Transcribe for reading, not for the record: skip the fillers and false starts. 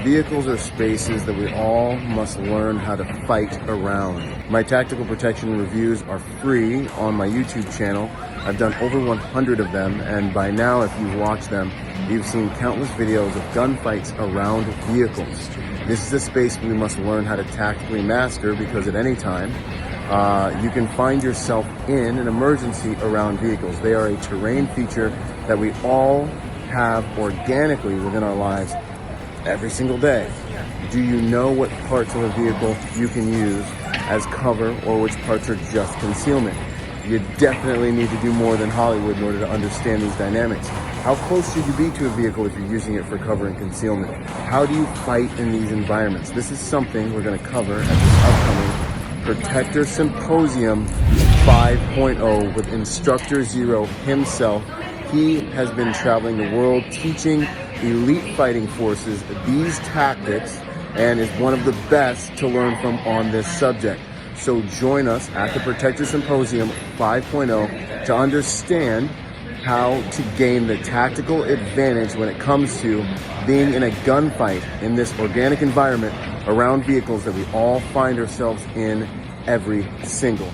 Vehicles are spaces that we all must learn how to fight around. My tactical protection reviews are free on my YouTube channel. I've done over 100 of them, and by now, if you've watched them, you've seen countless videos of gunfights around vehicles. This is a space we must learn how to tactically master, because at any time, you can find yourself in an emergency around vehicles. They are a terrain feature that we all have organically within our lives every single day. Do you know what parts of a vehicle you can use as cover or which parts are just concealment? You definitely need to do more than Hollywood in order to understand these dynamics. How close should you be to a vehicle if you're using it for cover and concealment? How do you fight in these environments? This is something we're going to cover at this upcoming Protector Symposium 5.0 with Instructor Zero himself. He has been traveling the world teaching elite fighting forces these tactics and is one of the best to learn from on this subject. So join us at the Protector Symposium 5.0 to understand how to gain the tactical advantage when it comes to being in a gunfight in this organic environment around vehicles that we all find ourselves in every single